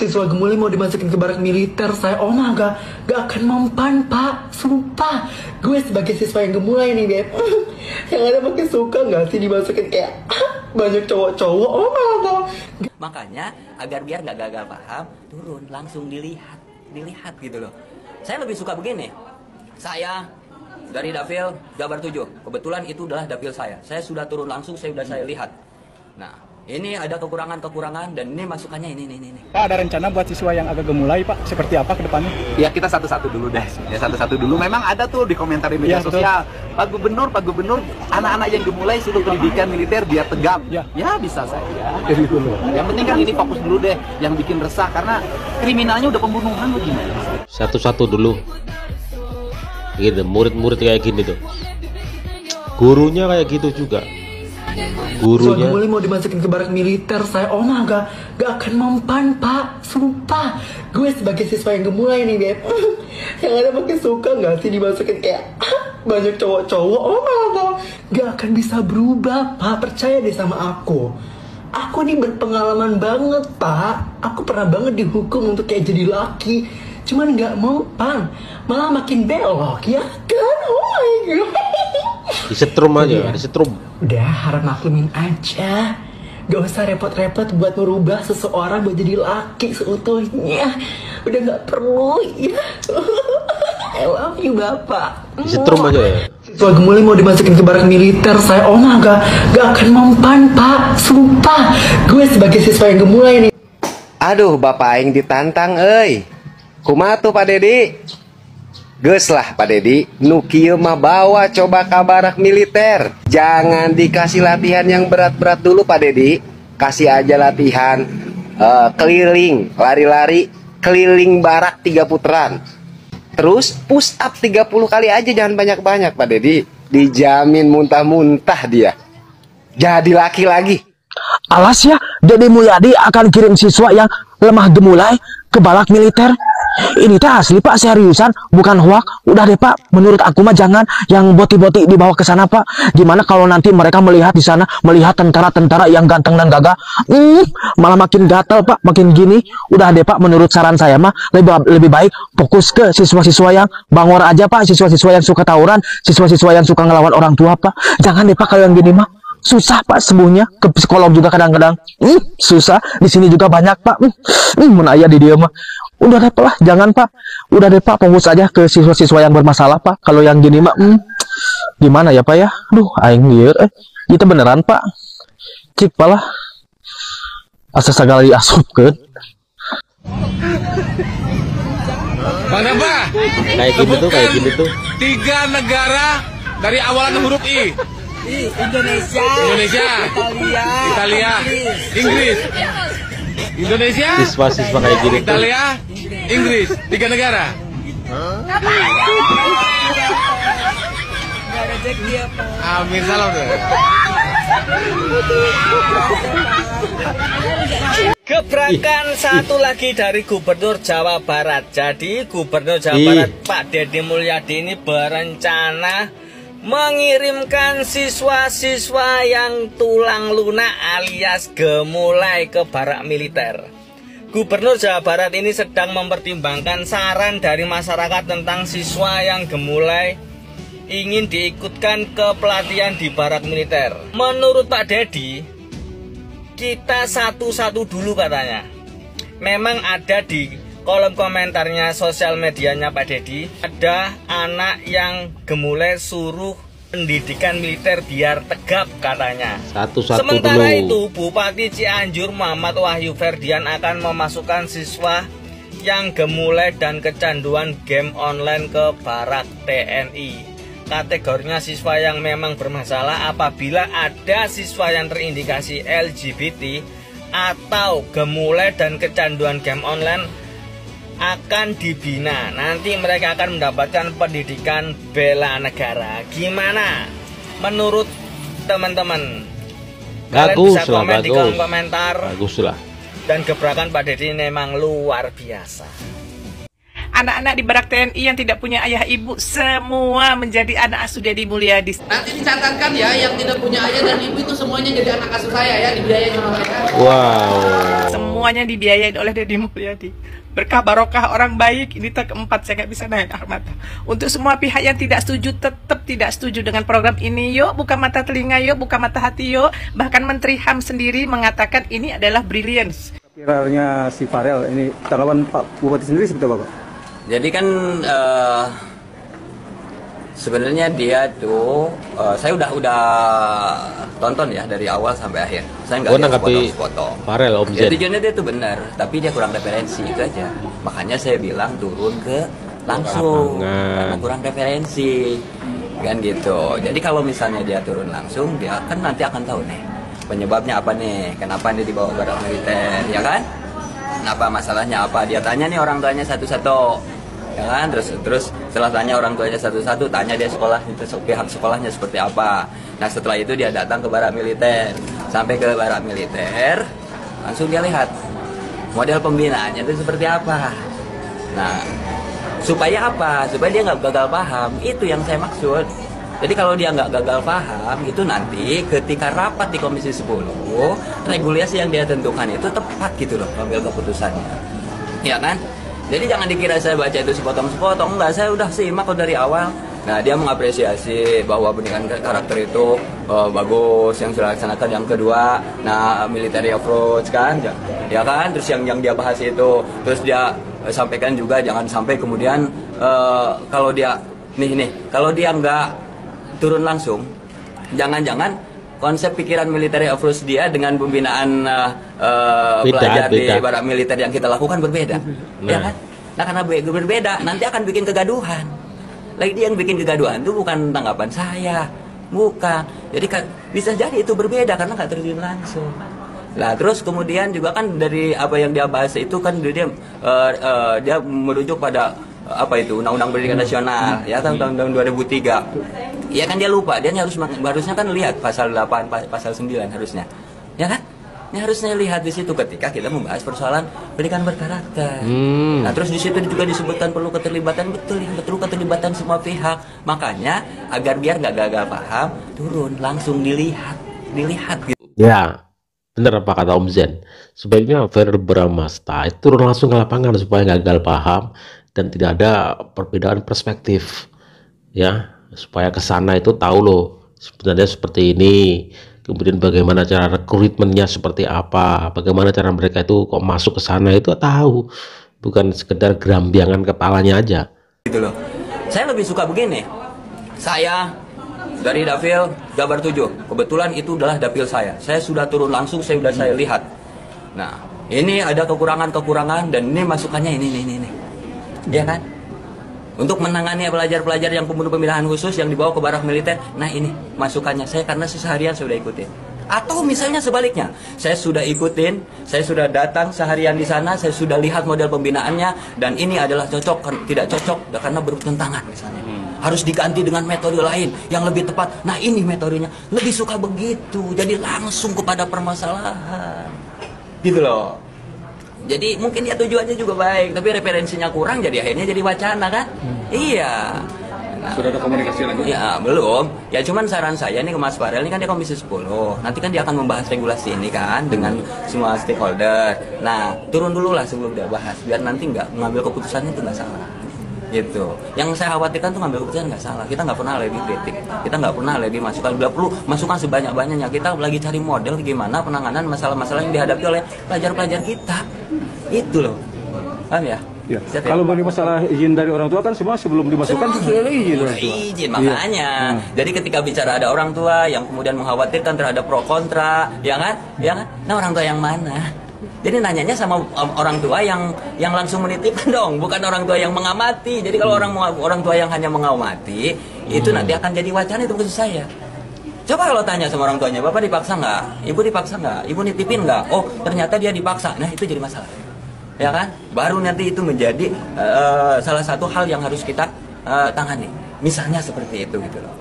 Siswa gemulai mau dimasukin ke barak militer. Saya gak akan mempan, Pak. Sumpah. Gue sebagai siswa yang gemulai nih, Beb. Yang ada makin suka gak sih dimasukin kayak banyak cowok-cowok. Makanya agar biar gak gagal paham, turun langsung dilihat gitu loh. Saya lebih suka begini. Saya dari Dapil Jabar 7. Kebetulan itu adalah Dapil saya. Saya sudah turun langsung, saya lihat. Nah, ini ada kekurangan dan ini masukannya ini. Pak, ada rencana buat siswa yang agak gemulai, Pak? Seperti apa ke depannya? Ya, kita satu-satu dulu deh. Ya, satu-satu dulu. Memang ada tuh di komentar di media sosial. Pak Gubernur, anak-anak yang gemulai suruh pendidikan militer biar tegap. Ya bisa saja. Jadi dulu. Yang penting kan ini fokus dulu deh. Yang bikin resah karena kriminalnya udah pembunuhan begini. Satu-satu dulu. Gitu, murid-murid kayak gini tuh. Gurunya kayak gitu juga. Gurunya mulai mau dimasukin ke barak militer. Saya gak akan mempan, Pak. Sumpah. Gue sebagai siswa yang gemulai nih, Beb. Yang ada makin suka gak sih dimasukin kayak banyak cowok-cowok. Gak akan bisa berubah, Pak. Percaya deh sama aku. Aku nih berpengalaman banget, Pak. Aku pernah banget dihukum untuk kayak jadi laki. Cuman gak mempan. Malah makin belok, ya kan? Oh my God. disetrum aja, disetrum. Udah, harap maklumin aja. Gak usah repot-repot buat merubah seseorang buat jadi laki seutuhnya. Udah gak perlu, ya. I love you, Bapak. Disetrum aja ya. Siswa gemulai mau dimasukin ke barak militer. Saya gak akan mempan, Pak. Sumpah. Gue sebagai siswa yang gemulai nih. Aduh, Bapak Aing ditantang, euy. Kumaha tuh Pak Dedi? Geus lah Pak Dedi, nu kieu mah bawa coba ka barak militer. Jangan dikasih latihan yang berat-berat dulu Pak Dedi. Kasih aja latihan keliling, lari-lari, keliling barak 3 putaran. Terus push up 30 kali aja, jangan banyak-banyak Pak Dedi. Dijamin muntah-muntah dia. Jadi laki lagi. Alas ya, Dede Mulyadi akan kirim siswa yang lemah gemulai ke balak militer. Ini teh asli Pak, seriusan, bukan hoak. Udah deh Pak, menurut aku mah jangan yang boti-boti dibawa ke sana Pak. Gimana kalau nanti mereka melihat di sana, melihat tentara-tentara yang ganteng dan gagah, malah makin gatel Pak, makin gini. Udah deh Pak, menurut saran saya mah lebih baik fokus ke siswa-siswa yang bangor aja Pak, siswa-siswa yang suka tawuran, siswa-siswa yang suka ngelawan orang tua Pak. Jangan deh Pak kalau yang gini mah. Susah Pak sembuhnya, ke psikolog juga kadang-kadang susah. Di sini juga banyak Pak. Mun aya di dia mah. Udah deh Pak lah, jangan Pak. Udah deh Pak, fokus aja ke siswa-siswa yang bermasalah Pak. Kalau yang gini mah gimana ya Pak ya? Duh, aing lieur itu beneran Pak. Cik Pak lah. Asa sagala diasupkeun. Kenapa? Kayak gini tuh. 3 negara dari awalan huruf I. Indonesia, Italia, Inggris. Indonesia, Siswa-siswa kayak gini tuh. Italia, Inggris, 3 negara. Amin, salam tuh. Gebrakan satu lagi dari Gubernur Jawa Barat. Jadi Gubernur Jawa Barat Pak Dede Mulyadi ini berencana mengirimkan siswa-siswa yang tulang lunak alias gemulai ke barak militer. Gubernur Jawa Barat ini sedang mempertimbangkan saran dari masyarakat tentang siswa yang gemulai ingin diikutkan ke pelatihan di barak militer. Menurut Pak Dedi, kita satu-satu dulu katanya. Memang ada di kolom komentarnya sosial medianya Pak Dedi, ada anak yang gemulai suruh pendidikan militer biar tegap katanya. Satu-satu Sementara dulu. itu Bupati Cianjur Muhammad Wahyu Ferdian akan memasukkan siswa yang gemulai dan kecanduan game online ke barak TNI. Kategorinya siswa yang memang bermasalah. Apabila ada siswa yang terindikasi LGBT atau gemulai dan kecanduan game online akan dibina. Nanti mereka akan mendapatkan pendidikan bela negara. Gimana menurut teman-teman? Kalian bisa komen di kolom komentar. Bagus lah. Dan gebrakan Pak Dedi memang luar biasa. anak-anak di Barak TNI yang tidak punya ayah ibu semua menjadi anak asuh Deddy Mulyadi. Nanti dicatatkan ya, yang tidak punya ayah dan ibu itu semuanya jadi anak asuh saya ya, dibiayain sama saya. Wow. Semuanya dibiayain oleh Deddy Mulyadi. Berkah barokah orang baik, ini tak keempat, saya nggak bisa naik air mata. Untuk semua pihak yang tidak setuju, tetap tidak setuju dengan program ini, yuk buka mata telinga, yuk buka mata hati, yuk. Bahkan Menteri HAM sendiri mengatakan ini adalah brilliance. Viralnya si Farel ini, tanggapan Pak Bupati sendiri seperti apa, Pak? Jadi kan sebenarnya dia tuh saya udah tonton ya dari awal sampai akhir. Saya nggak lihat sepotong-sepotong. Farel Om Zen. Tujuannya dia tuh benar, tapi dia kurang referensi itu aja. Makanya saya bilang turun ke langsung karena kurang referensi kan gitu. Jadi kalau misalnya dia turun langsung, dia kan nanti akan tahu nih penyebabnya apa nih, kenapa dia dibawa barak militer, ya kan? Kenapa masalahnya apa? Dia tanya nih orang tuanya satu-satu. Ya kan, terus setelah tanya orang tuanya satu-satu, tanya dia sekolah itu pihak sekolahnya seperti apa. Nah setelah itu dia datang ke barak militer, sampai ke barak militer, langsung dia lihat model pembinaannya itu seperti apa. Nah supaya apa? Supaya dia nggak gagal paham. Itu yang saya maksud. Jadi kalau dia nggak gagal paham, itu nanti ketika rapat di Komisi 10, regulasi yang dia tentukan itu tepat gitu loh, ambil keputusannya. Ya kan? Jadi jangan dikira saya baca itu sepotong-sepotong, enggak, saya udah simak dari awal. Nah dia mengapresiasi bahwa pendidikan karakter itu bagus yang sudah dilaksanakan. Yang kedua, nah military approach kan, ya kan, terus yang dia bahas itu, terus dia sampaikan juga jangan sampai kemudian kalau dia kalau dia nggak turun langsung, jangan-jangan konsep pikiran military approach dia dengan pembinaan pelajar di barak militer yang kita lakukan berbeda, ya kan? Nah karena berbeda, nanti akan bikin kegaduhan. Lagi dia yang bikin kegaduhan itu bukan tanggapan saya, bukan. Jadi kan bisa jadi itu berbeda karena nggak terjun langsung. Nah terus kemudian juga kan dari apa yang dia bahas itu kan dia merujuk pada apa itu Undang-Undang Pendidikan Nasional ya tahun 2003. Ya kan dia lupa, dia harusnya kan lihat pasal 8, pasal 9 harusnya. Ya kan? Ini harusnya lihat di situ ketika kita membahas persoalan pendidikan berkarakter. Nah, terus di situ juga disebutkan perlu keterlibatan, betul keterlibatan semua pihak. Makanya agar biar nggak gagal paham, turun langsung dilihat gitu. Ya, benar apa kata Om Zen. Sebaiknya Verrel Bramasta itu turun langsung ke lapangan supaya nggak gagal paham dan tidak ada perbedaan perspektif. Ya, supaya ke sana itu tahu loh sebenarnya seperti ini, kemudian bagaimana cara rekrutmennya seperti apa, bagaimana cara mereka itu kok masuk ke sana itu tahu, bukan sekedar gerambiangan kepalanya aja gitu loh. Saya lebih suka begini, saya dari Dapil Jabar 7, kebetulan itu adalah dapil saya sudah turun langsung, saya lihat. Nah ini ada kekurangan dan ini masukannya ini ya kan, untuk menangani pelajar-pelajar yang pembunuh pemilihan khusus yang dibawa ke barak militer. Nah ini masukannya saya, karena seharian saya sudah ikutin. Atau misalnya sebaliknya, saya sudah ikutin, saya sudah datang seharian di sana, saya sudah lihat model pembinaannya, dan ini adalah cocok, tidak cocok karena bertentangan misalnya. Harus diganti dengan metode lain yang lebih tepat. Nah ini metodenya, lebih suka begitu, jadi langsung kepada permasalahan gitu loh. Jadi mungkin ya tujuannya juga baik, tapi referensinya kurang, jadi akhirnya jadi wacana kan? Iya. Nah, sudah ada komunikasi lagi? Ya belum. Ya cuman saran saya nih ke Mas Farel, ini kan dia Komisi 10. Nanti kan dia akan membahas regulasi ini kan dengan semua stakeholder. Nah turun dulu lah sebelum dia bahas, biar nanti nggak mengambil keputusannya itu nggak salah. Gitu. Yang saya khawatirkan tuh ngambil keputusan nggak salah. Kita nggak pernah lagi kritik, kita nggak pernah lagi masukan. Bila perlu masukan sebanyak-banyaknya. Kita lagi cari model gimana penanganan masalah-masalah yang dihadapi oleh pelajar-pelajar kita. Itu loh, paham ya? Ya. Kalau bagi masalah izin dari orang tua kan semua sebelum dimasukkan sudah izin makanya. Jadi ketika bicara ada orang tua yang kemudian mengkhawatirkan terhadap pro kontra, ya kan? Nah orang tua yang mana? Jadi nanyanya sama orang tua yang langsung menitipkan dong, bukan orang tua yang mengamati. Jadi kalau orang tua yang hanya mengamati, itu nanti akan jadi wacana, itu maksud saya. Coba kalau tanya sama orang tuanya, Bapak dipaksa nggak? Ibu dipaksa nggak? Ibu nitipin nggak? Oh ternyata dia dipaksa. Nah itu jadi masalah, ya kan? Baru nanti itu menjadi salah satu hal yang harus kita tangani. Misalnya seperti itu gitu loh.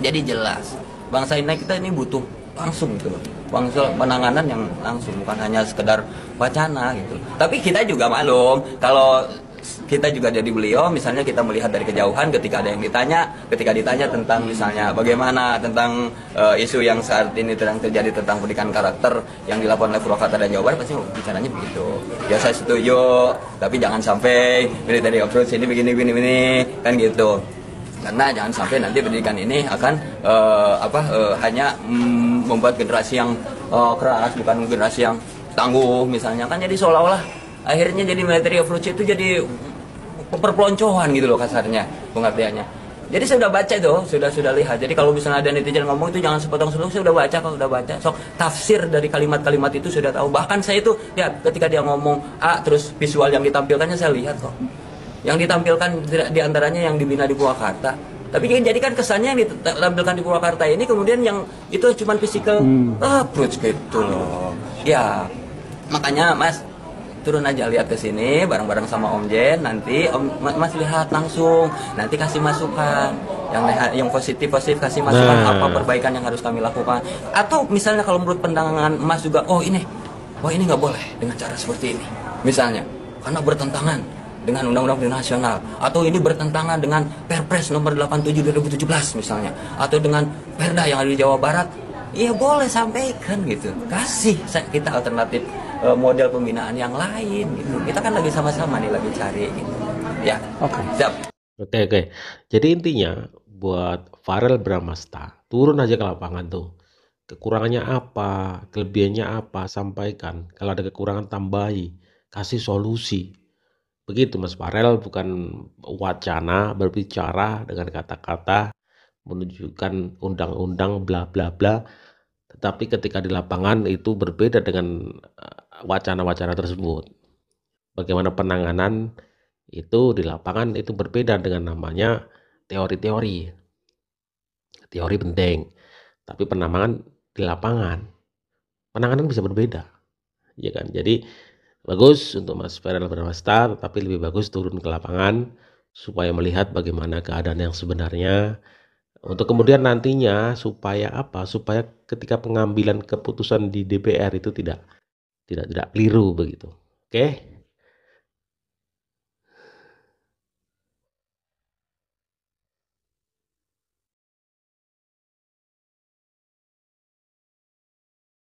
Jadi jelas, bangsa kita ini butuh langsung gitu loh, penanganan yang langsung, bukan hanya sekedar wacana gitu. Tapi kita juga maklum kalau kita juga jadi beliau, misalnya kita melihat dari kejauhan ketika ada yang ketika ditanya tentang misalnya bagaimana tentang isu yang saat ini sedang terjadi tentang pendidikan karakter yang dilakukan oleh Purwakarta dan Jawa Barat, pasti bicaranya begitu. Ya saya setuju, tapi jangan sampai military approach ini begini kan gitu. Karena jangan sampai nanti pendidikan ini akan hanya membuat generasi yang keras, bukan generasi yang tangguh misalnya, kan jadi seolah-olah akhirnya jadi military approach itu jadi perpeloncoan gitu loh kasarnya pengertiannya. Jadi saya udah baca tuh, sudah lihat. Jadi kalau misalnya ada netizen ngomong itu jangan sepotong-sepotong, saya udah baca. Sok tafsir dari kalimat-kalimat itu sudah tahu. Bahkan saya itu ya ketika dia ngomong A terus visual yang ditampilkannya saya lihat kok. Yang ditampilkan diantaranya yang dibina di Purwakarta. Tapi jadi kan kesannya yang ditampilkan di Purwakarta ini kemudian yang itu cuma physical approach gitu loh. Ya makanya Mas turun aja lihat ke sini bareng-bareng sama Om Jen, nanti Mas lihat langsung, nanti kasih masukan yang positif kasih masukan apa perbaikan yang harus kami lakukan. Atau misalnya kalau menurut pandangan Mas juga, ini nggak boleh dengan cara seperti ini misalnya karena bertentangan dengan Undang-Undang Nasional, atau ini bertentangan dengan Perpres nomor 87 2017 misalnya, atau dengan Perda yang ada di Jawa Barat, ya boleh sampaikan gitu, kasih kita alternatif model pembinaan yang lain gitu. Kita kan lagi sama-sama nih lagi cari gitu. Ya. Oke. Siap. Oke. Jadi intinya buat Farel Bramasta turun aja ke lapangan tuh. Kekurangannya apa, kelebihannya apa, sampaikan. Kalau ada kekurangan tambahi, kasih solusi. Begitu Mas Farel, bukan wacana berbicara dengan kata-kata menunjukkan undang-undang bla bla bla. Tetapi ketika di lapangan itu berbeda dengan wacana-wacana tersebut. Bagaimana penanganan itu di lapangan itu berbeda dengan namanya teori-teori. Teori penting, tapi penanganan di lapangan, penanganan bisa berbeda, ya kan? Jadi bagus untuk Mas Farel Bramasta, tetapi lebih bagus turun ke lapangan supaya melihat bagaimana keadaan yang sebenarnya. Untuk kemudian nantinya supaya apa? Supaya ketika pengambilan keputusan di DPR itu tidak keliru begitu. Oke?